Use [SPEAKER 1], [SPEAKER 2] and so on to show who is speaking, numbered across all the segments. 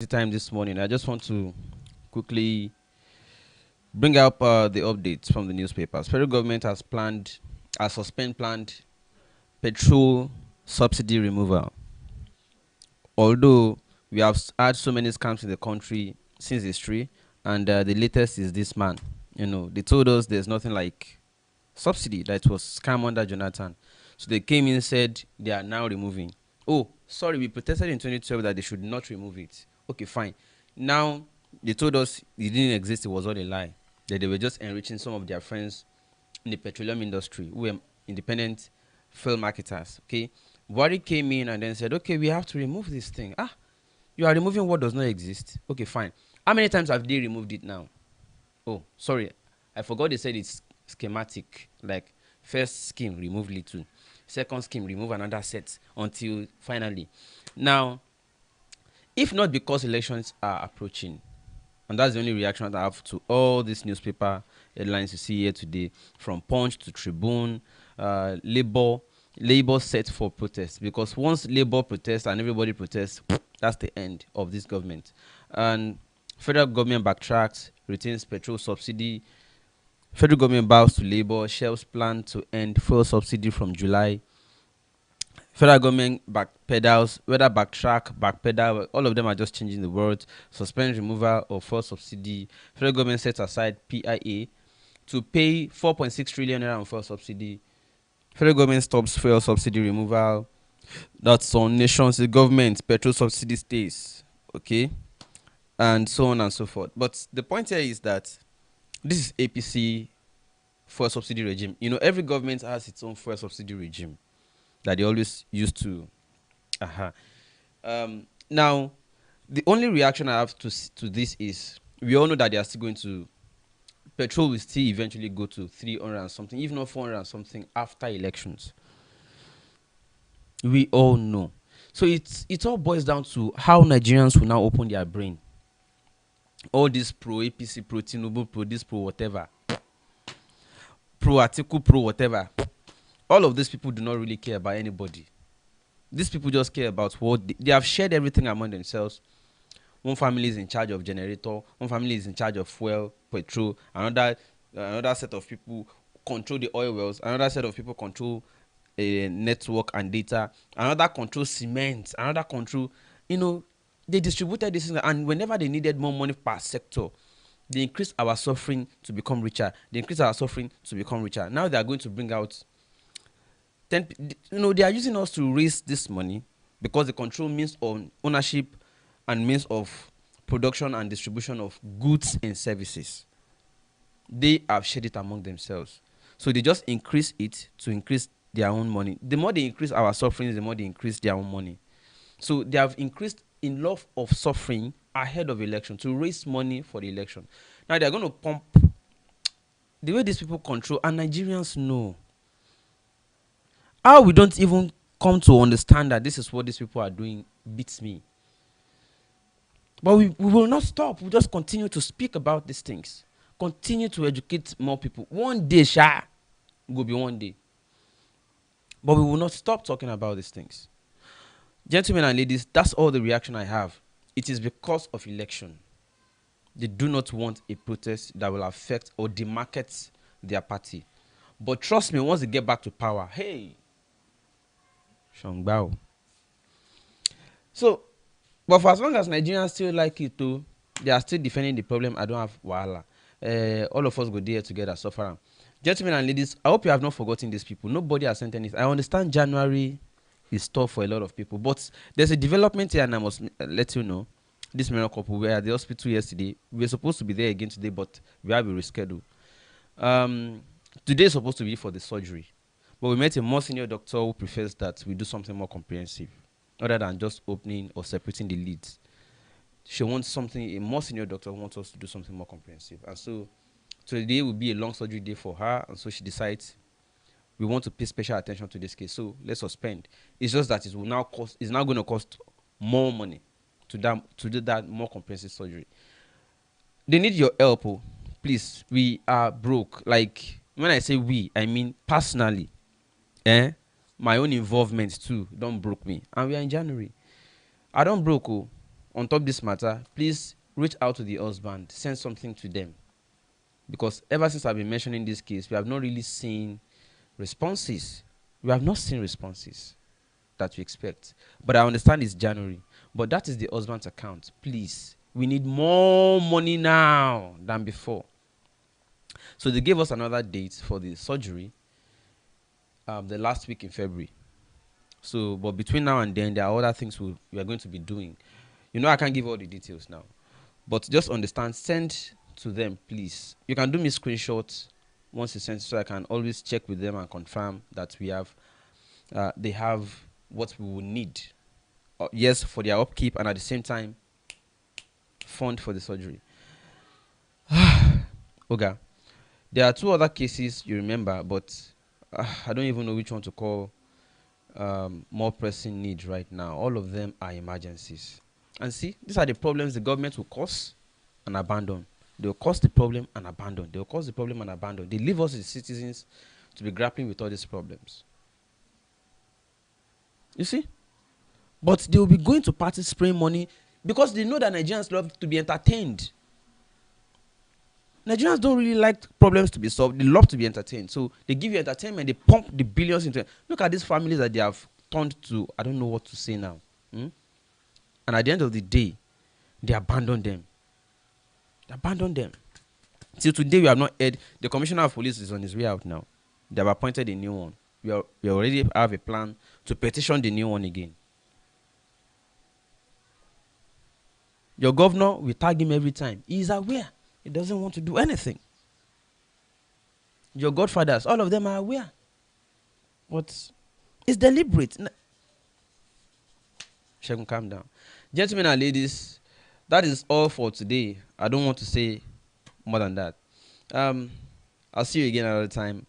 [SPEAKER 1] Time this morning. I just want to quickly bring up the updates from the newspapers. Federal government has planned petrol subsidy removal. Although we have had so many scams in the country since history, and the latest is this man. They told us there's nothing like subsidy that was scam under Jonathan. So they came in and said they are now removing. Oh, sorry, we protested in 2012 that they should not remove it. Okay, fine. Now they told us it didn't exist, it was all a lie. That they were just enriching some of their friends in the petroleum industry who were independent fuel marketers. Okay. Wari came in and then said, okay, we have to remove this thing. Ah, you are removing what does not exist. Okay, fine. How many times have they removed it now? Oh, sorry. I forgot they said it's schematic. Like, first scheme, remove little. Second scheme, remove another set until finally. Now, if not because elections are approaching, and that's the only reaction that I have to all these newspaper headlines you see here today, from Punch to Tribune, Labour set for protest. Because once Labour protests and everybody protests, that's the end of this government. And federal government backtracks, retains petrol subsidy. Federal government bows to Labour, shelves plan to end fuel subsidy from July. Federal government backpedals, whether backtrack, backpedal, all of them are just changing the words. Suspend removal of fuel subsidy. Federal government sets aside PIA to pay 4.6 trillion naira on fuel subsidy. Federal government stops fuel subsidy removal. That's on nations. The government petrol subsidy stays, okay, and so on and so forth. But the point here is that this is APC fuel subsidy regime. Every government has its own fuel subsidy regime that they always used to. Now, the only reaction I have to this is we all know that they are still going to petrol will still eventually go to 300 and something, if not 400 and something after elections. We all know. So it all boils down to how Nigerians will now open their brain. All this pro APC, pro Tinubu, pro this, pro whatever, pro Atiku, pro whatever. All of these people do not really care about anybody. These people just care about what they have shared everything among themselves. One family is in charge of generator, one family is in charge of fuel, petrol, another set of people control the oil wells, another set of people control a network and data, another control cement, another control, they distributed this, and whenever they needed more money per sector, they increased our suffering to become richer. They increased our suffering to become richer. Now they are going to bring out 10, they are using us to raise this money because they control means of ownership and means of production and distribution of goods and services. They have shared it among themselves. So they just increase it to increase their own money. The more they increase our sufferings, the more they increase their own money. So they have increased in love of suffering ahead of election to raise money for the election. Now they are going to pump the way these people control, and Nigerians know. How we don't even come to understand that this is what these people are doing beats me. But we will not stop. We'll just continue to speak about these things. Continue to educate more people. One day, will be one day. But we will not stop talking about these things. Gentlemen and ladies, that's all the reaction I have. It is because of election. They do not want a protest that will affect or demarket their party. But trust me, once they get back to power, hey, Shangbao. So, but for as long as Nigerians still like it too, they are still defending the problem. I don't have wahala. All of us go there together, suffer. Gentlemen and ladies, I hope you have not forgotten these people. Nobody has sent anything. I understand January is tough for a lot of people, but there's a development here, and I must let you know. This married couple were at the hospital yesterday. We were supposed to be there again today, but we have a reschedule. Today is supposed to be for the surgery, but we met a more senior doctor who prefers that we do something more comprehensive other than just opening or separating the leads. She wants a more senior doctor wants us to do something more comprehensive. And so today will be a long surgery day for her. And so she decides we want to pay special attention to this case. So let's suspend. It's just that it's now going to cost more money to do that more comprehensive surgery. They need your help. Please, we are broke. Like, when I say we, I mean personally. My own involvement too don't broke me, and we are in January. I don't broke. on top this matter, please reach out to the husband, send something to them. Because ever since I've been mentioning this case, we have not really seen responses. We have not seen responses that we expect. But I understand it's January. But that is the husband's account. Please, we need more money now than before. So they gave us another date for the surgery the last week in February. So, but between now and then, there are other things we are going to be doing. You know, I can't give all the details now. But just understand, send to them, please. You can do me screenshots once you send, so I can always check with them and confirm that we have, they have what we will need. Yes, for their upkeep, and at the same time, fund for the surgery. Okay. There are 2 other cases you remember, but I don't even know which one to call more pressing need right now. All of them are emergencies. And see, these are the problems the government will cause and abandon. They will cause the problem and abandon. They will cause the problem and abandon. They leave us as citizens to be grappling with all these problems. You see? But they will be going to parties spraying money because they know that Nigerians love to be entertained. Nigerians don't really like problems to be solved. They love to be entertained. So they give you entertainment. They pump the billions into it. Look at these families that they have turned to, I don't know what to say now. And at the end of the day, they abandon them. They abandon them. Till today, we have not heard. The commissioner of police is on his way out now. They have appointed a new one. We already have a plan to petition the new one again. Your governor, we tag him every time. He is aware. He doesn't want to do anything. Your godfathers, all of them are aware. But it's deliberate. Shegun, calm down. Gentlemen and ladies, that is all for today. I don't want to say more than that. I'll see you again another time.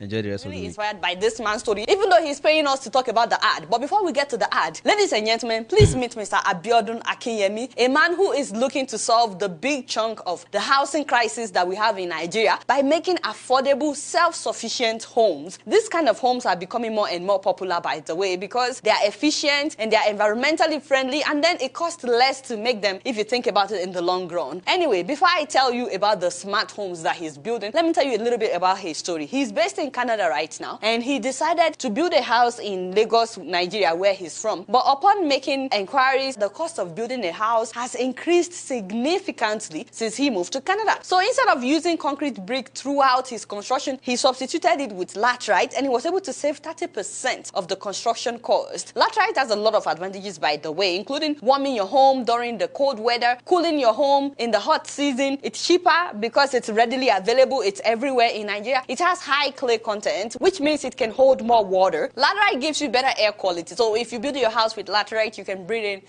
[SPEAKER 1] Enjoy the rest of the week.
[SPEAKER 2] Inspired by this man's story, even though he's paying us to talk about the ad. But before we get to the ad, ladies and gentlemen, please meet Mr. Abiodun Akinyemi, a man who is looking to solve the big chunk of the housing crisis that we have in Nigeria by making affordable, self-sufficient homes. This kind of homes are becoming more and more popular, by the way, because they are efficient and they are environmentally friendly, and then it costs less to make them if you think about it in the long run. Anyway, before I tell you about the smart homes that he's building, let me tell you a little bit about his story. He's based in Canada right now, and he decided to build a house in Lagos, Nigeria, where he's from. But upon making inquiries, the cost of building a house has increased significantly since he moved to Canada. So instead of using concrete brick throughout his construction, he substituted it with laterite, and he was able to save 30% of the construction cost. Laterite has a lot of advantages, by the way, including warming your home during the cold weather, cooling your home in the hot season. It's cheaper because it's readily available. It's everywhere in Nigeria. It has high clay content, which means it can hold more water. Laterite gives you better air quality. So if you build your house with laterite, you can breathe in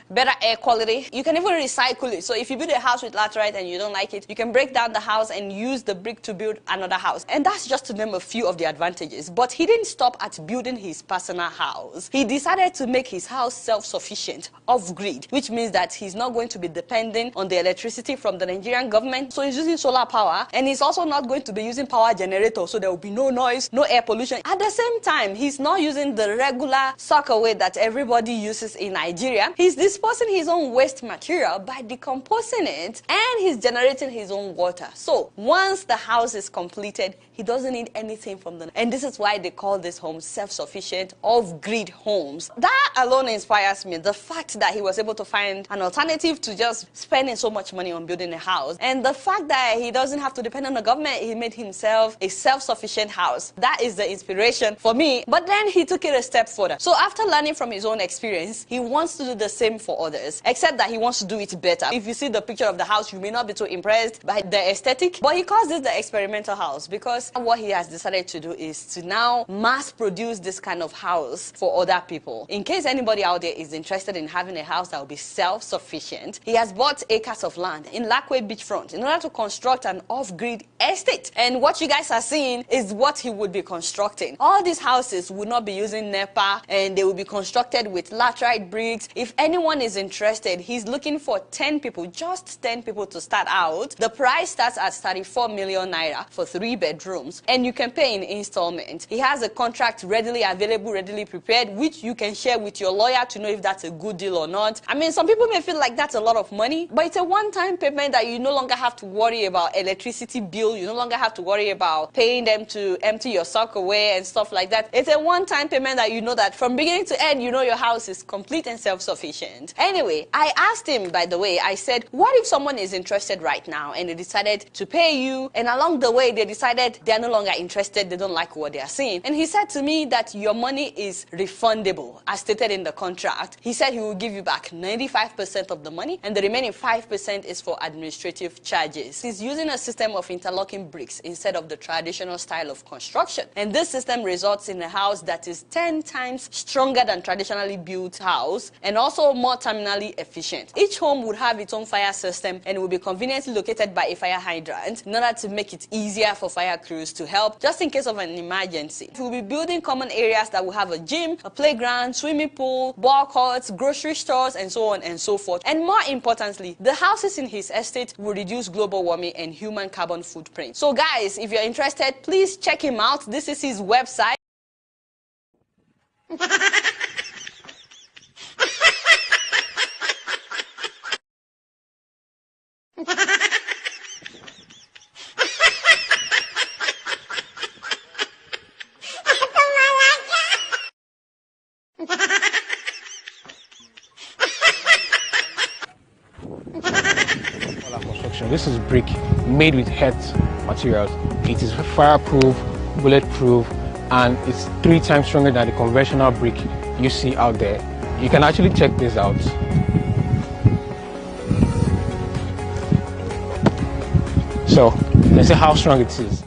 [SPEAKER 2] better air quality. You can even recycle it. So if you build a house with laterite and you don't like it, you can break down the house and use the brick to build another house. And that's just to name a few of the advantages. But he didn't stop at building his personal house. He decided to make his house self-sufficient, off-grid, which means that he's not going to be dependent on the electricity from the Nigerian government. So he's using solar power, and he's also not going to be using power generator, so there will be no noise, no air pollution. At the same time, he's not using the regular sockaway that everybody uses in Nigeria. He's disposing his own waste material by decomposing it, and he's generating his own water. So once the house is completed, he doesn't need anything from them. And this is why they call this home self-sufficient, off-grid homes. That alone inspires me. The fact that he was able to find an alternative to just spending so much money on building a house, and the fact that he doesn't have to depend on the government. He made himself a self-sufficient house. That is the inspiration for me. But then he took it a step further. So after learning from his own experience, he wants to do the same for others, except that he wants to do it better. If you see the picture of the house, you may not be too impressed by the aesthetic, but he calls this the experimental house, because what he has decided to do is to now mass produce this kind of house for other people. In case anybody out there is interested in having a house that will be self-sufficient, he has bought acres of land in Lakwe beachfront in order to construct an off-grid estate. And what you guys are seeing is is what he would be constructing. All these houses would not be using NEPA, and they will be constructed with laterite bricks. If anyone is interested, he's looking for 10 people, just 10 people to start out. The price starts at 34 million naira for 3 bedrooms, and you can pay in installments. He has a contract readily available, readily prepared, which you can share with your lawyer to know if that's a good deal or not. I mean, some people may feel like that's a lot of money, but it's a one-time payment that you no longer have to worry about electricity bill. You no longer have to worry about paying them to empty your sock away and stuff like that. It's a one-time payment that you know that from beginning to end, you know your house is complete and self-sufficient. Anyway, I asked him, by the way, I said, what if someone is interested right now and they decided to pay you, and along the way they decided they're no longer interested, they don't like what they are seeing? And he said to me that your money is refundable, as stated in the contract. He said he will give you back 95% of the money, and the remaining 5% is for administrative charges. He's using a system of interlocking bricks instead of the traditional style of construction, and this system results in a house that is 10 times stronger than traditionally built house, and also more terminally efficient. Each home would have its own fire system, and will be conveniently located by a fire hydrant in order to make it easier for fire crews to help just in case of an emergency. We'll be building common areas that will have a gym, a playground, swimming pool, ball courts, grocery stores, and so on and so forth. And more importantly, the houses in his estate will reduce global warming and human carbon footprint. So guys, if you're interested, please check him out. This is his website.
[SPEAKER 3] This is brick made with earth materials. It is fireproof, bulletproof, and it's 3 times stronger than the conventional brick you see out there. You can actually check this out. So let's see how strong it is.